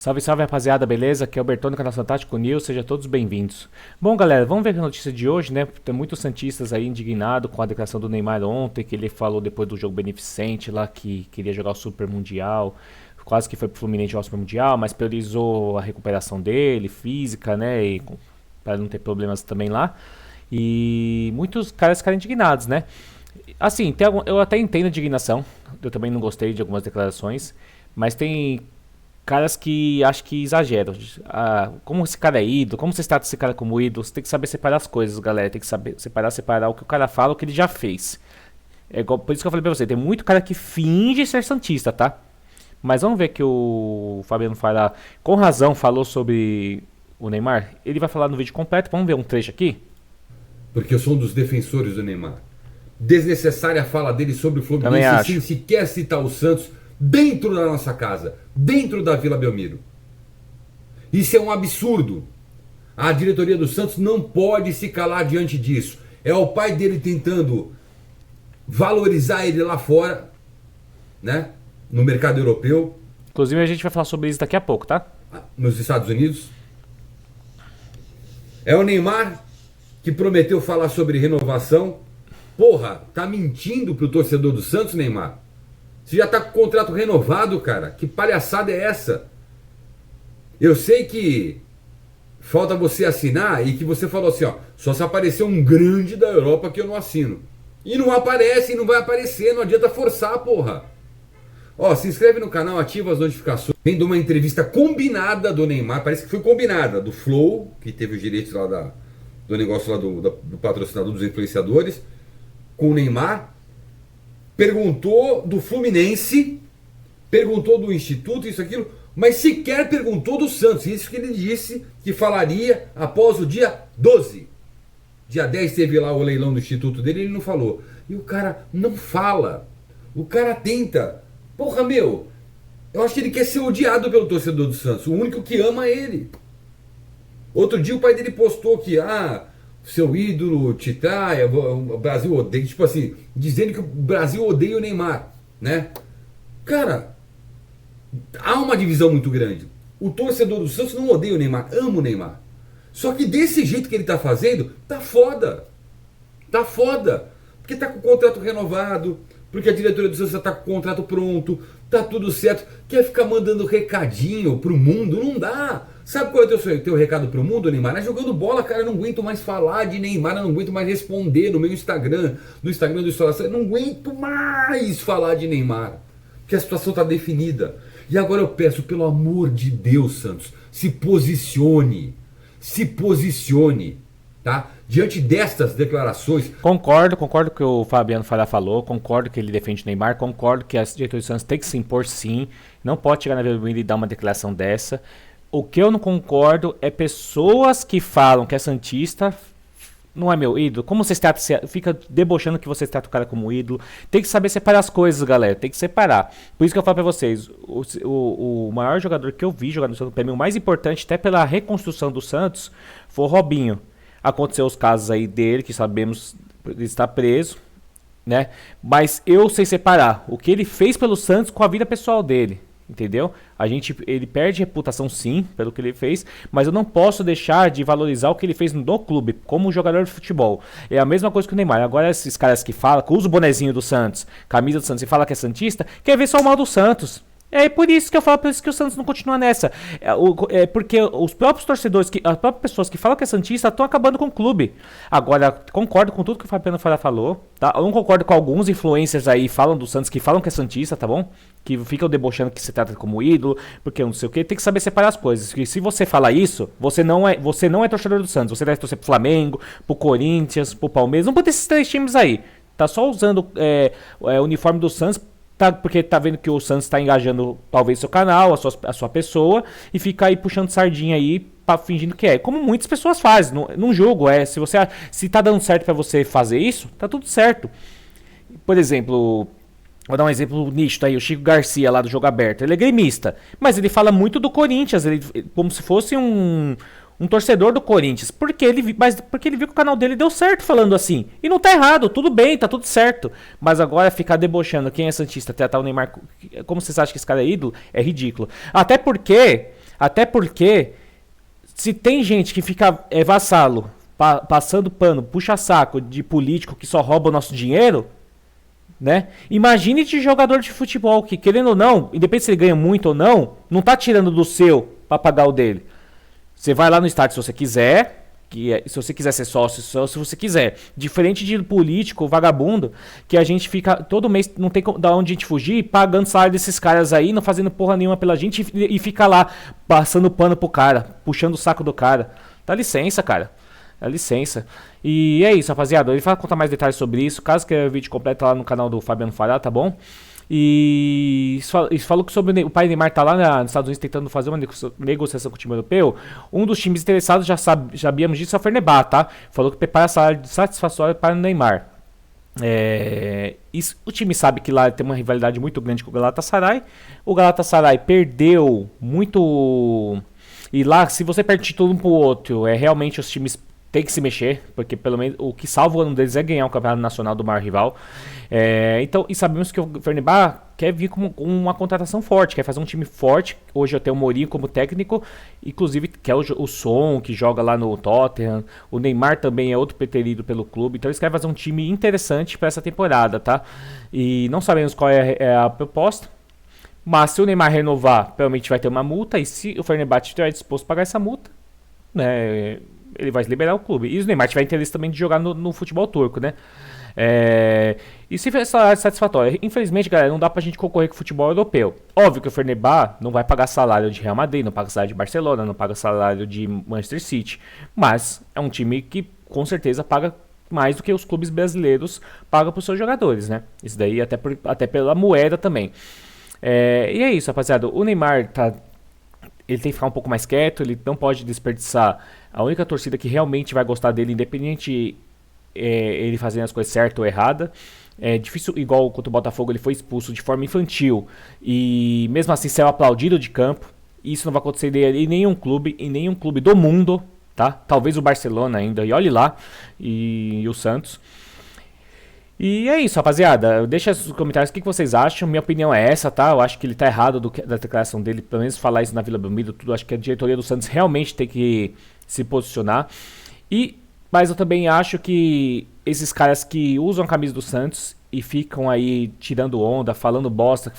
Salve, salve rapaziada, beleza? Aqui é o Bertone, canal Fantástico News, sejam todos bem-vindos. Bom, galera, vamos ver a notícia de hoje, né? Tem muitos santistas aí indignados com a declaração do Neymar ontem, que ele falou depois do jogo beneficente lá, que queria jogar o Super Mundial, quase que foi pro Fluminense jogar o Super Mundial, mas priorizou a recuperação dele, física, né? E para não ter problemas também lá. E muitos caras ficaram indignados, né? Assim, eu até entendo a indignação, eu também não gostei de algumas declarações, mas tem caras que acho que exageram. Como esse cara é ídolo, como você trata esse cara como ídolo, você tem que saber separar as coisas, galera. Tem que saber separar o que o cara fala, o que ele já fez. É igual, por isso que eu falei pra você, tem muito cara que finge ser santista, tá? Mas vamos ver que o Fabiano Fará, com razão, falou sobre o Neymar. Ele vai falar no vídeo completo, vamos ver um trecho aqui? Porque eu sou um dos defensores do Neymar. Desnecessária a fala dele sobre o Também Fluminense, sem acho. sequer citar o Santos dentro da nossa casa, dentro da Vila Belmiro. Isso é um absurdo. A diretoria do Santos não pode se calar diante disso. É o pai dele tentando valorizar ele lá fora, né? No mercado europeu, Inclusive a gente vai falar sobre isso daqui a pouco, tá? nos Estados Unidos. É o Neymar que prometeu falar sobre renovação. Porra, tá mentindo pro torcedor do Santos, Neymar? Você já tá com o contrato renovado, cara. Que palhaçada é essa? Eu sei que falta você assinar e que você falou assim, ó, só se aparecer um grande da Europa que eu não assino. E não aparece, e não vai aparecer, não adianta forçar, porra. Ó, se inscreve no canal, ativa as notificações. Vem de uma entrevista combinada do Neymar, parece que foi combinada, do Flow, que teve os direitos lá do negócio lá do patrocinador dos influenciadores, com o Neymar. Perguntou do Fluminense, perguntou do Instituto, isso, aquilo, mas sequer perguntou do Santos. Isso que ele disse que falaria após o dia 12. Dia 10 teve lá o leilão do Instituto dele, ele não falou. E o cara não fala. O cara tenta. Porra, meu, eu acho que ele quer ser odiado pelo torcedor do Santos. O único que ama é ele. Outro dia o pai dele postou que, seu ídolo te trai, o Brasil odeia, tipo assim, dizendo que o Brasil odeia o Neymar, né? Cara, há uma divisão muito grande. O torcedor do Santos não odeia o Neymar, ama o Neymar. Só que desse jeito que ele tá fazendo, tá foda. Tá foda. Porque tá com o contrato renovado, porque a diretoria do Santos já tá com o contrato pronto, tá tudo certo. Quer ficar mandando recadinho pro mundo? Não dá. Sabe qual é o teu recado pro mundo, Neymar? É jogando bola, cara. Eu não aguento mais falar de Neymar, eu não aguento mais responder no meu Instagram, no Instagram do Instalação. Eu não aguento mais falar de Neymar. Porque a situação tá definida. E agora eu peço, pelo amor de Deus, Santos, se posicione. Se posicione, tá? Diante destas declarações. Concordo com o que o Fabiano Fará falou, concordo que ele defende o Neymar, concordo que a diretoria do Santos tem que se impor sim, não pode chegar na Vila e dar uma declaração dessa. O que eu não concordo é pessoas que falam que é santista, não é meu ídolo. Como você trata, fica debochando que você trata o cara como ídolo. Tem que saber separar as coisas, galera. Tem que separar. Por isso que eu falo pra vocês, o maior jogador que eu vi jogar no Santos, pra mim, o mais importante, até pela reconstrução do Santos, foi o Robinho. Aconteceu os casos aí dele, que sabemos ele está preso, né? Mas eu sei separar o que ele fez pelo Santos com a vida pessoal dele. Entendeu? Ele perde reputação sim, pelo que ele fez, mas eu não posso deixar de valorizar o que ele fez no clube, como jogador de futebol. É a mesma coisa que o Neymar. Agora esses caras que falam, que usam o bonezinho do Santos, camisa do Santos e fala que é santista, quer ver só o mal do Santos. É por isso que eu falo, por isso que o Santos não continua nessa. Porque os próprios torcedores, as próprias pessoas que falam que é santista estão acabando com o clube. Agora, concordo com tudo que o Fabiano Farah falou, tá? Eu não concordo com alguns influencers aí falam do Santos que falam que é santista, tá bom? Que ficam debochando que se trata como ídolo, porque não sei o que. Tem que saber separar as coisas. Porque se você falar isso, você não é torcedor do Santos. Você deve torcer pro Flamengo, pro Corinthians, pro Palmeiras. Não pode ter esses três times aí. Tá só usando o uniforme do Santos. Tá, porque tá vendo que o Santos tá engajando talvez seu canal, a sua pessoa, e fica aí puxando sardinha aí, fingindo que é. Como muitas pessoas fazem, num jogo, se tá dando certo pra você fazer isso, tá tudo certo. Por exemplo, vou dar um exemplo nítido aí, o Chico Garcia lá do Jogo Aberto, ele é gremista, mas ele fala muito do Corinthians, como se fosse um torcedor do Corinthians, porque ele viu que o canal dele deu certo falando assim. E não tá errado, tudo bem, tá tudo certo. Mas agora ficar debochando quem é santista, tratar o Neymar como vocês acham que esse cara é ídolo, é ridículo. Até porque Até porque, se tem gente que fica vassalo, passando pano, puxa saco de político que só rouba o nosso dinheiro, né? Imagine de jogador de futebol que, querendo ou não, independente se ele ganha muito ou não, não tá tirando do seu pra pagar o dele. Você vai lá no estádio se você quiser, se você quiser ser sócio, só se você quiser. Diferente de político, vagabundo, que a gente fica todo mês, não tem da onde a gente fugir, pagando salário desses caras aí, não fazendo porra nenhuma pela gente e fica lá passando pano pro cara, puxando o saco do cara. Dá licença, cara. Dá licença. E é isso, rapaziada. Ele vai contar mais detalhes sobre isso. Caso queira o vídeo completo, tá lá no canal do Fabiano Fará, tá bom? E falou que sobre o pai Neymar tá lá nos Estados Unidos tentando fazer uma negociação com o time europeu. Um dos times interessados, já sabíamos disso, é o Fenerbahçe, tá? Falou que prepara salário satisfatório para o Neymar. O time sabe que lá tem uma rivalidade muito grande com o Galatasaray. O Galatasaray perdeu muito. E lá, se você perde título um pro outro, realmente os times tem que se mexer, porque pelo menos o que salva o ano deles é ganhar o campeonato nacional do maior rival. Então, e sabemos que o Fenerbahçe quer vir com uma contratação forte, quer fazer um time forte. Hoje eu tenho o Mourinho como técnico, inclusive que é o Son, que joga lá no Tottenham. O Neymar também é outro preterido pelo clube. Então eles querem fazer um time interessante para essa temporada, tá? E não sabemos qual é a proposta. Mas se o Neymar renovar, provavelmente vai ter uma multa. E se o Fenerbahçe estiver disposto a pagar essa multa, né, ele vai liberar o clube. E o Neymar tiver interesse também de jogar no futebol turco, né? E se for salário satisfatório, infelizmente, galera, não dá pra gente concorrer com o futebol europeu. Óbvio que o Fenerbahçe não vai pagar salário de Real Madrid, não paga salário de Barcelona, não paga salário de Manchester City. Mas é um time que com certeza paga mais do que os clubes brasileiros pagam pros seus jogadores, né? Isso daí até pela moeda também. E é isso, rapaziada. O Neymar ele tem que ficar um pouco mais quieto, ele não pode desperdiçar a única torcida que realmente vai gostar dele, independente ele fazendo as coisas certas ou erradas. É difícil, igual contra o Botafogo, ele foi expulso de forma infantil e mesmo assim saiu aplaudido de campo. Isso não vai acontecer em nenhum clube do mundo, tá? Talvez o Barcelona ainda, e olhe lá, e o Santos. E é isso, rapaziada. Deixa nos comentários o que vocês acham. Minha opinião é essa, tá? Eu acho que ele tá errado da declaração dele. Pelo menos falar isso na Vila Belmiro, tudo. Acho que a diretoria do Santos realmente tem que se posicionar. Mas eu também acho que esses caras que usam a camisa do Santos e ficam aí tirando onda, falando bosta,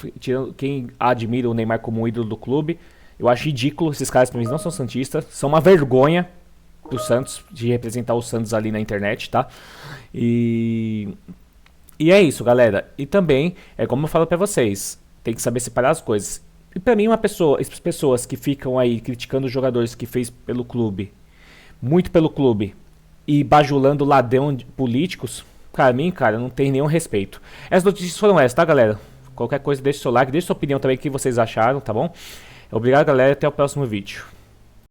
quem admira o Neymar como um ídolo do clube, eu acho ridículo. Esses caras pra mim não são santistas. São uma vergonha do Santos, de representar o Santos ali na internet, tá? E é isso, galera. E também, como eu falo pra vocês, tem que saber separar as coisas. E pra mim, as pessoas que ficam aí criticando os jogadores que fez pelo clube, muito pelo clube, e bajulando ladrão de políticos, pra mim, cara, não tem nenhum respeito. As notícias foram essas, tá, galera? Qualquer coisa, deixa o seu like, deixa sua opinião também, o que vocês acharam, tá bom? Obrigado, galera, até o próximo vídeo.